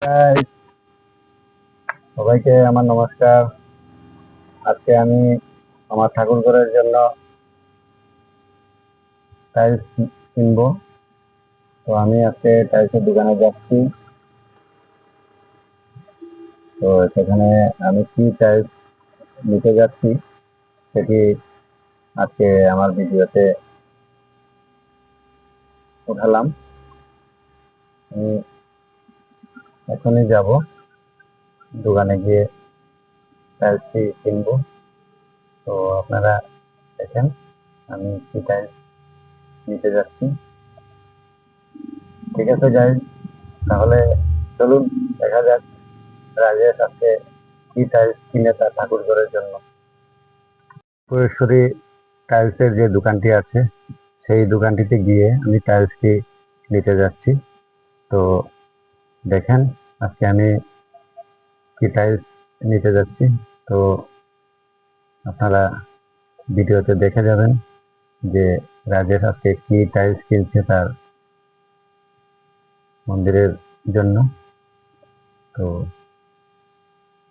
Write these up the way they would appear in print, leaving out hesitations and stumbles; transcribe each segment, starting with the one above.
High, সবাইকে আমার নমস্কার। আজকে আমি আমার ঠাকুর ঘরের জন্য টাইলস কিনবো। তো আমি আজকে টাইলসের দোকানে যাচ্ছি। তো সেখানে আমি কি টাইলস নিতে যাচ্ছি সেটি আজকে আমার ভিডিওতে উঠালাম। আমি এখনই যাব দোকানে গিয়ে টাইলসটি কিনবো। তো আপনারা দেখেন আমি কি টাইলস নিতে যাচ্ছি। ঠিক আছে গাইজ, তাহলে চলুন দেখা যাক রাজেশ আজকে কি টাইলস কিনে তার ঠাকুর ঘরের জন্য। পুরেশ্বরী টাইলসের যে দোকানটি আছে সেই দোকানটিতে গিয়ে আমি টাইলসটি নিতে যাচ্ছি। তো দেখেন আজকে আমি কি টাইলস নিতে যাচ্ছি। তো আপনারা ভিডিওতে দেখে যাবেন যে রাজেশ আজকে কি টাইলস কিনছে তার মন্দিরের জন্য। তো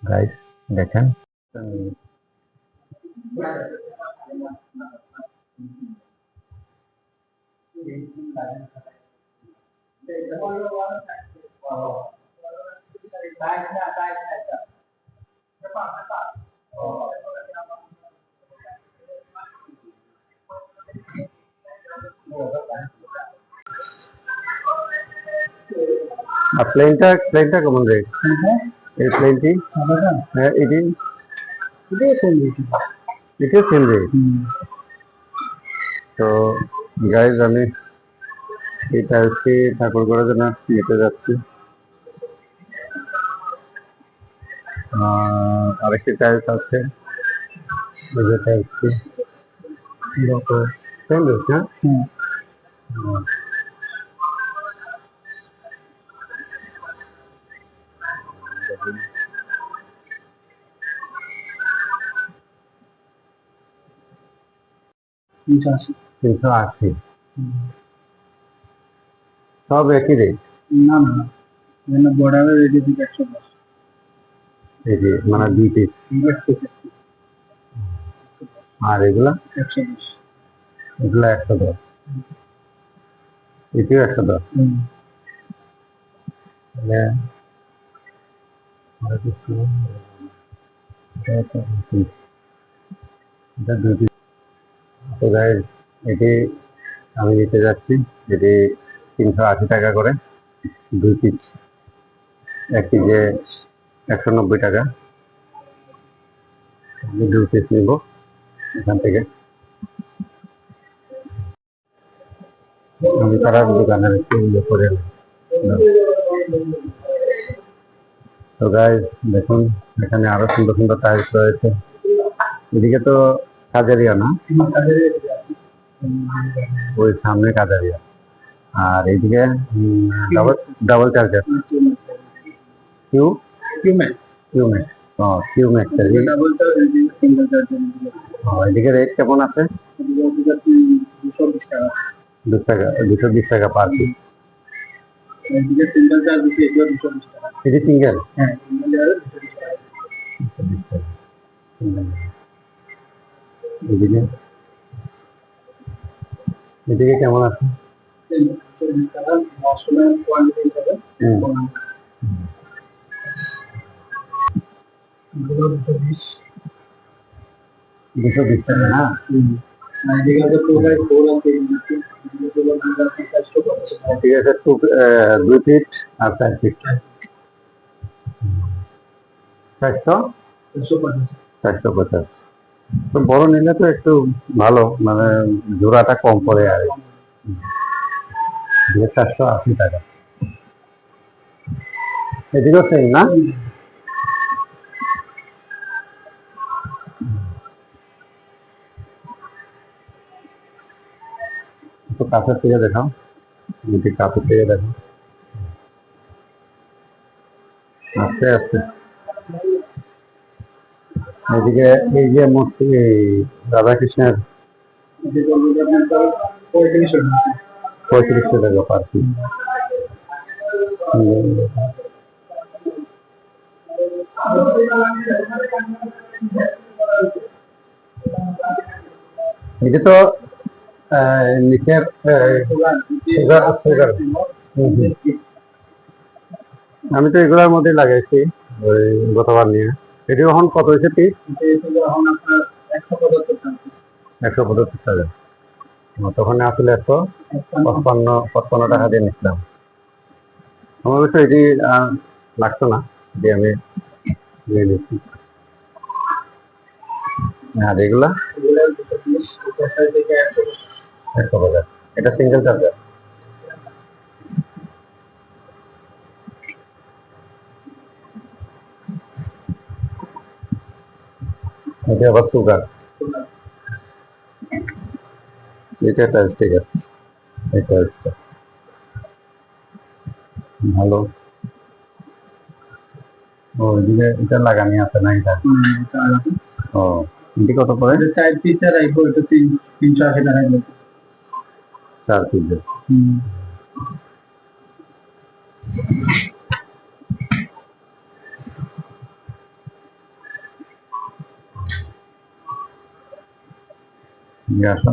গাইস দেখেন। আর প্লেনটা কেমন রেট? এই প্লেনটি হ্যাঁ এটি এটা সেম রেট। তো গাইজ আমি এই টাইলসটি ঠাকুর ঘরের জন্য নিতে যাচ্ছি। আরেকটি টাইলস আছে, এই যে টাইলসটি সেম রেট না? তিনশো আশি, সব একই রেট? না না না, এখানে বর্ডারের রেডি থেকে 110। এই যে মানে 2 পিস। আর এগুলা 120। এগুলা 110, এটিও 110। তাহলে আর কিছু এটা 2 পিস। তো গাইজ এটি আমি নিতে যাচ্ছি, এটি 380 টাকা করে 2 পিস। এক পিসে 190 টাকা। আমি 2 পিস নিব এখান থেকে। আমি তারা দোকানের একটু ইয়ে করে এলাম। তো গাইজ দেখুন এখানে আরো সুন্দর সুন্দর টাইলস রয়েছে। এদিকে তো কাজারিয়া না, ওই সামনে কাজারিয়া। আর এইদিকে ডাবল ডাবল চার্জার কিউ কিউম্যাক্স কিউম্যাক্স। ও কিউম্যাক্স এর ডাবল চার্জ সিঙ্গেল চার্জার। এদিকে রেট কেমন আছে? 220 টাকা। 220 টাকা পার পিস। এদিকে সিঙ্গেল চার্জ দিতে এগুলো 220 টাকা। এটি সিঙ্গেল? হ্যাঁ, সিঙ্গেল চার্জ 220 টাকা। এদিকে এদিকে কেমন আছে? 240 টাকা মশলা কোয়ান্টিটি হিসাবে। এগুলো 220। 220 টাকা না? এদিকে আছে 2x4 আছে। ঠিক আছে, 2 ফিট আর 4 ফিট 450। তো বড় নিলে তো একটু ভালো, মানে জোড়াটা কম পড়ে আর 480 টাকা। এদিকেও সেম না? তো কাছের থেকে দেখাও, যদি কাছের থেকে দেখো আস্তে আস্তে। এদিকে এই যে মূর্তি রাধাকৃষ্ণের 35 টাকা পার পিস। এটা তো নিচের সুগার সুগার। আমি তো এগুলোর মধ্যে লাগাইছি ওই গতবার নিয়ে। এটি এখন কত হয়েছে পিস? এখন আপনার 175 টাকা। তখন আসলে 155 টাকা দিয়ে নিচ্ছিলাম। আমার অবশ্য এটি লাগতো না, যে আমি নিয়ে নিচ্ছি। আর এগুলা 100 টাকা। এটা সিঙ্গেল চার্জার। এটা আবার সুগার। এটা টাইলস ঠিক আছে, এই টাইলসটা ভালো। ও এদিকে এটা লাগানি আছে না এটা? ও এটি কত পড়ে? 380 টাকা। 4 পিসের। আসো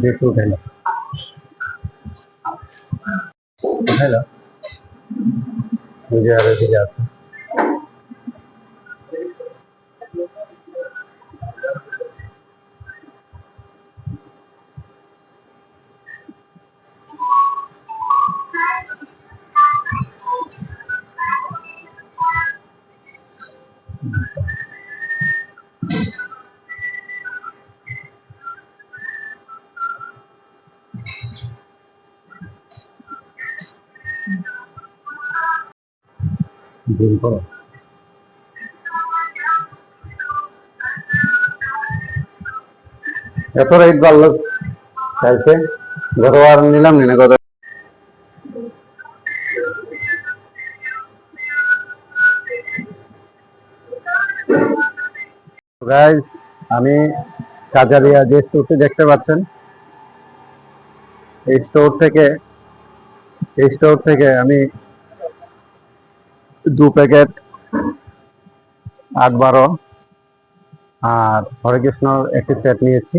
দেখো উঠাইলো উঠাইলো বুঝে আর এদিকে আছে। জুম করো। এত রেট বাড়লো চাইছে, গতবার নিলাম না গত। গাইস, আমি কাজারিয়া যে স্টোরটি দেখতে পাচ্ছেন, এই স্টোর থেকে আমি 2 প্যাকেট 8-12 আর হরে কৃষ্ণ একটি সেট নিয়েছি।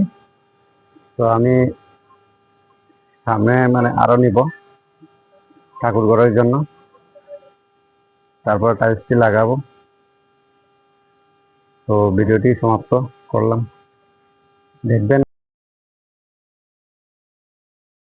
তো আমি সামনে মানে আরো নিব ঠাকুর ঘরের জন্য, তারপর টাইলসটি লাগাবো। তো ভিডিওটি সমাপ্ত করলাম, দেখবেন।